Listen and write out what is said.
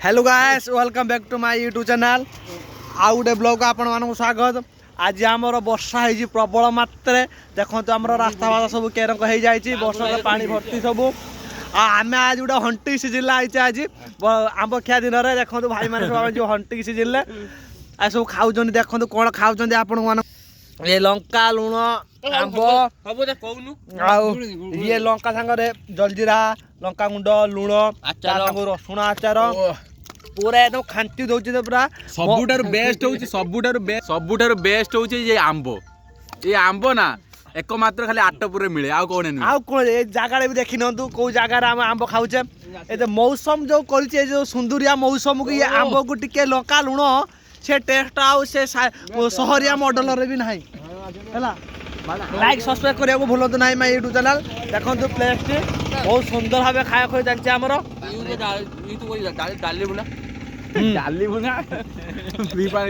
Hello guys welcome back to my YouTube channel आउ गोटे blog आपण मानक स्वागत। आज आमर वर्षा हो प्रबल मात्रे देखो आम रास्ता बास्ता सब केरक हो जाए वर्षा पानी भर्ती सब आम आज गोटे हंटी सीजन आईचे आज आंब खिया दिन में देखो भाई मैंने सब जो हंटी सीजन आ सब खाऊ देखो कौन खाऊ आपण मान ये लंका लुण आंब ये लंका सांगे जलजीरा लंका गुंड लुण रसुण आचार पूरा एकदम खांटी दौची पूरा सबुठार बेस्ट होची सबुठार बेस्ट होची ये आंब ना एकमात्र खाली आटपुर मिले आउ कौन नहीं आउ कौन ए जगह भी देखी नंतु को जगह आम आंब खाऊचे ए मौसम जो करछे जो सुंदरिया मौसम को ये आंब को टिके लंका लुण से टेस्ट आउ से शहरिया मॉडल रे भी नहीं हैला लाइक सब्सक्राइब करिया को भूलंतु नहीं माय यूट्यूब चैनल देखंतु प्लेस टी बहुत सुंदर भाबे खाया खोई चलছে हमरो डाली बुना